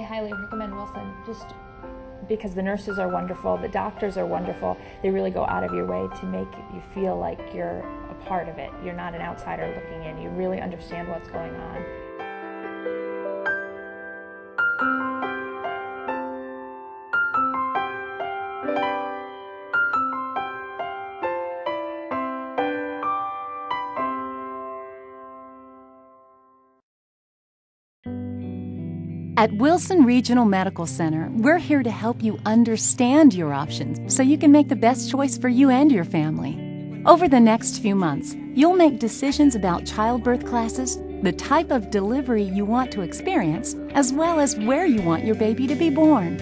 I highly recommend Wilson, just because the nurses are wonderful, the doctors are wonderful. They really go out of your way to make you feel like you're a part of it. You're not an outsider looking in. You really understand what's going on. At Wilson Regional Medical Center, we're here to help you understand your options so you can make the best choice for you and your family. Over the next few months, you'll make decisions about childbirth classes, the type of delivery you want to experience, as well as where you want your baby to be born.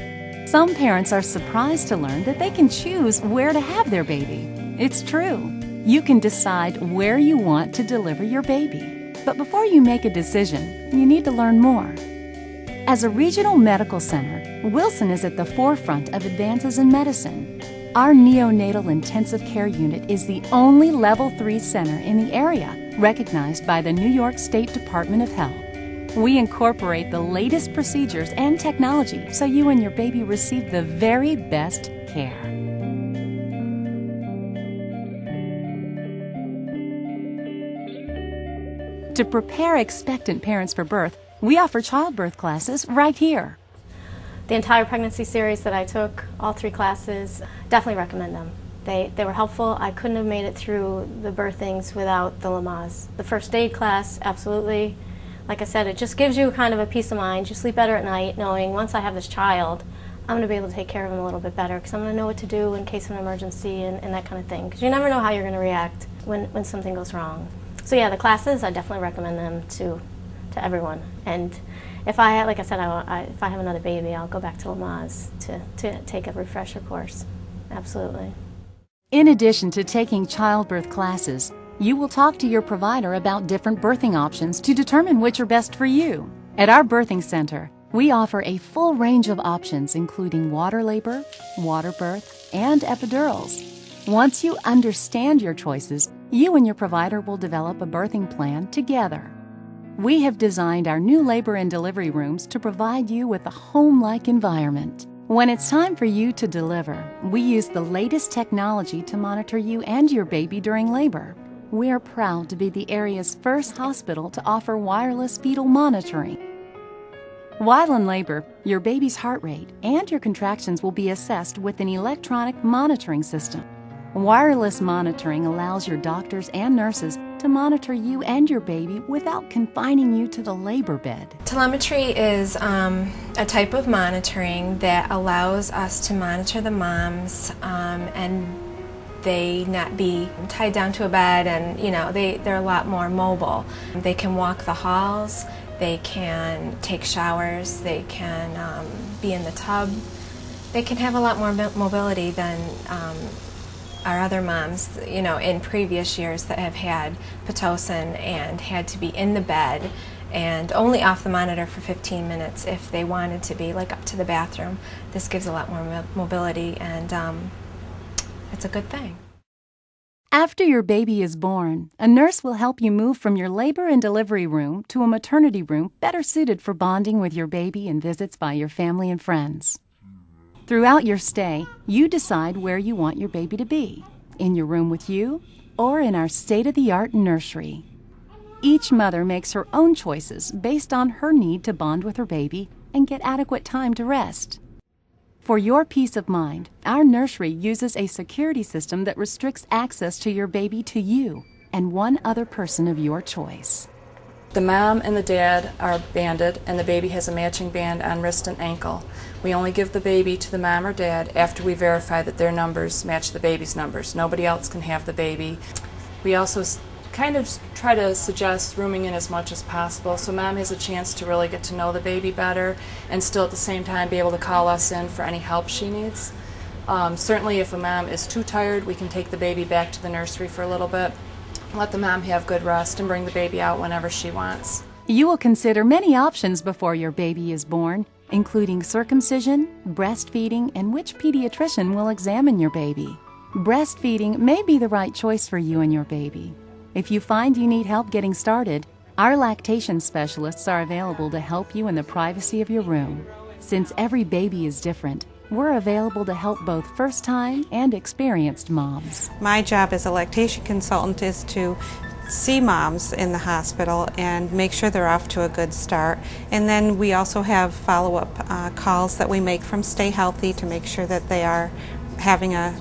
Some parents are surprised to learn that they can choose where to have their baby. It's true. You can decide where you want to deliver your baby. But before you make a decision, you need to learn more. As a regional medical center, Wilson is at the forefront of advances in medicine. Our neonatal intensive care unit is the only Level 3 center in the area recognized by the New York State Department of Health. We incorporate the latest procedures and technology so you and your baby receive the very best care. To prepare expectant parents for birth, we offer childbirth classes right here. The entire pregnancy series that I took, all 3 classes, definitely recommend them. They were helpful. I couldn't have made it through the birthings without the Lamaze. The first aid class, absolutely. Like I said, it just gives you kind of a peace of mind. You sleep better at night knowing once I have this child, I'm going to be able to take care of him a little bit better because I'm going to know what to do in case of an emergency and that kind of thing. Because you never know how you're going to react when something goes wrong. So yeah, the classes, I definitely recommend them to everyone. And if I, like I said, if I have another baby, I'll go back to Lamaze to take a refresher course. Absolutely. In addition to taking childbirth classes, you will talk to your provider about different birthing options to determine which are best for you. At our birthing center, we offer a full range of options including water labor, water birth, and epidurals. Once you understand your choices, you and your provider will develop a birthing plan together. We have designed our new labor and delivery rooms to provide you with a home-like environment. When it's time for you to deliver, we use the latest technology to monitor you and your baby during labor. We are proud to be the area's first hospital to offer wireless fetal monitoring. While in labor, your baby's heart rate and your contractions will be assessed with an electronic monitoring system. Wireless monitoring allows your doctors and nurses to monitor you and your baby without confining you to the labor bed. Telemetry is a type of monitoring that allows us to monitor the moms and they not be tied down to a bed, and they're a lot more mobile. They can walk the halls, they can take showers, they can be in the tub. They can have a lot more mobility than our other moms, in previous years that have had Pitocin and had to be in the bed and only off the monitor for 15 minutes if they wanted to be, like up to the bathroom. This gives a lot more mobility, and it's a good thing. After your baby is born, a nurse will help you move from your labor and delivery room to a maternity room better suited for bonding with your baby and visits by your family and friends. Throughout your stay, you decide where you want your baby to be, in your room with you or in our state-of-the-art nursery. Each mother makes her own choices based on her need to bond with her baby and get adequate time to rest. For your peace of mind, our nursery uses a security system that restricts access to your baby to you and one other person of your choice. The mom and the dad are banded, and the baby has a matching band on wrist and ankle. We only give the baby to the mom or dad after we verify that their numbers match the baby's numbers. Nobody else can have the baby. We also kind of try to suggest rooming in as much as possible so mom has a chance to really get to know the baby better and still at the same time be able to call us in for any help she needs. Certainly if a mom is too tired, we can take the baby back to the nursery for a little bit, let the mom have good rest, and bring the baby out whenever she wants. You will consider many options before your baby is born, including circumcision, breastfeeding, and which pediatrician will examine your baby. Breastfeeding may be the right choice for you and your baby. If you find you need help getting started, our lactation specialists are available to help you in the privacy of your room. Since every baby is different, we're available to help both first-time and experienced moms. My job as a lactation consultant is to see moms in the hospital and make sure they're off to a good start. And then we also have follow-up calls that we make from Stay Healthy to make sure that they are having a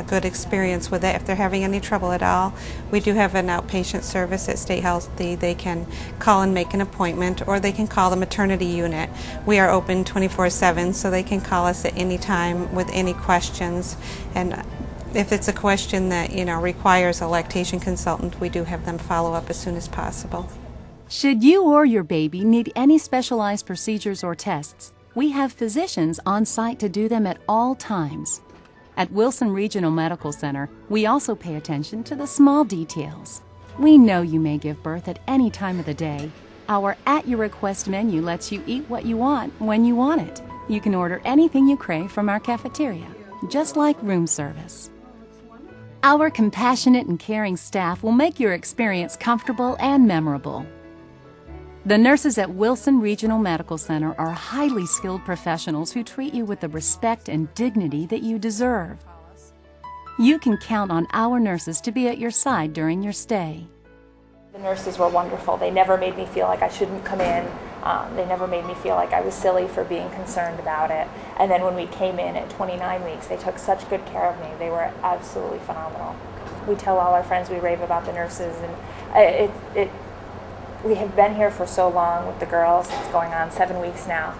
good experience with it. If they're having any trouble at all, we do have an outpatient service at Stay Healthy. They can call and make an appointment, or they can call the maternity unit. We are open 24/7, so they can call us at any time with any questions. And if it's a question that requires a lactation consultant, we do have them follow up as soon as possible. Should you or your baby need any specialized procedures or tests, we have physicians on site to do them at all times. At Wilson Regional Medical Center, we also pay attention to the small details. We know you may give birth at any time of the day. Our At Your Request menu lets you eat what you want when you want it. You can order anything you crave from our cafeteria, just like room service. Our compassionate and caring staff will make your experience comfortable and memorable. The nurses at Wilson Regional Medical Center are highly skilled professionals who treat you with the respect and dignity that you deserve. You can count on our nurses to be at your side during your stay. The nurses were wonderful. They never made me feel like I shouldn't come in. They never made me feel like I was silly for being concerned about it. And then when we came in at 29 weeks, they took such good care of me. They were absolutely phenomenal. We tell all our friends, we rave about the nurses, and we have been here for so long with the girls. It's going on 7 weeks now,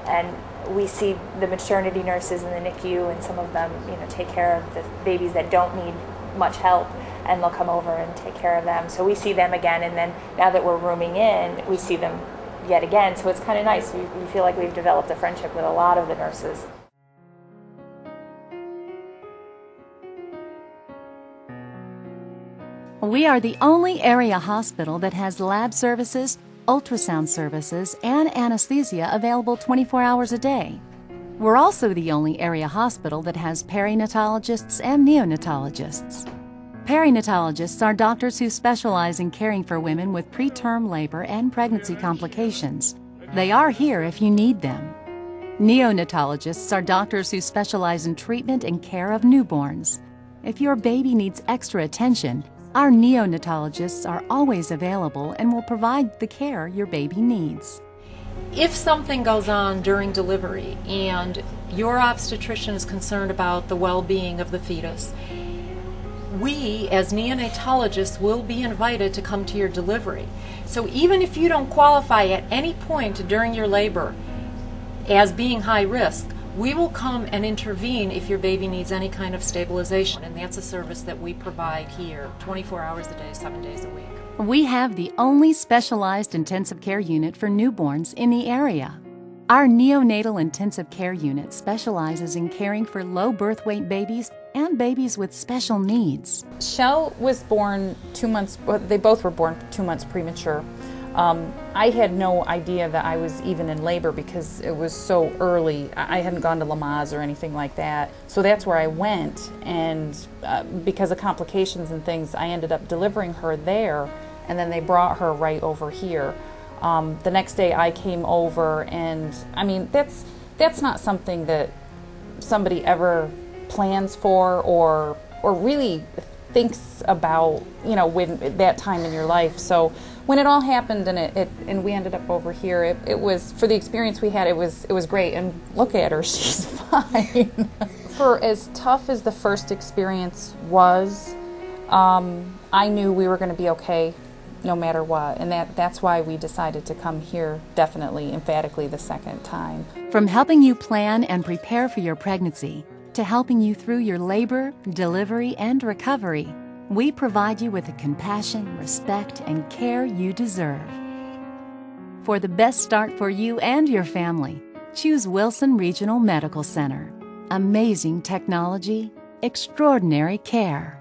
and we see the maternity nurses in the NICU, and some of them, take care of the babies that don't need much help, and they'll come over and take care of them. So we see them again, and then now that we're rooming in, we see them yet again. So it's kind of nice. We feel like we've developed a friendship with a lot of the nurses. We are the only area hospital that has lab services, ultrasound services, and anesthesia available 24 hours a day. We're also the only area hospital that has perinatologists and neonatologists. Perinatologists are doctors who specialize in caring for women with preterm labor and pregnancy complications. They are here if you need them. Neonatologists are doctors who specialize in treatment and care of newborns. If your baby needs extra attention, our neonatologists are always available and will provide the care your baby needs. If something goes on during delivery and your obstetrician is concerned about the well-being of the fetus, we as neonatologists will be invited to come to your delivery. So even if you don't qualify at any point during your labor as being high risk, we will come and intervene if your baby needs any kind of stabilization, and that's a service that we provide here 24 hours a day, 7 days a week. We have the only specialized intensive care unit for newborns in the area. Our neonatal intensive care unit specializes in caring for low birth weight babies and babies with special needs. Shell was born 2 months, well, they both were born 2 months premature. I had no idea that I was even in labor because it was so early. I hadn't gone to Lamaze or anything like that. So that's where I went, and because of complications and things, I ended up delivering her there, and then they brought her right over here. The next day I came over, and I mean, that's not something that somebody ever plans for or really thinks about, when that time in your life. So when it all happened and we ended up over here, it was, for the experience we had, it was great. And look at her, she's fine. For as tough as the first experience was, I knew we were going to be okay no matter what, and that's why we decided to come here definitely, emphatically, the second time. From helping you plan and prepare for your pregnancy to helping you through your labor, delivery, and recovery, we provide you with the compassion, respect, and care you deserve. For the best start for you and your family, choose Wilson Regional Medical Center. Amazing technology, extraordinary care.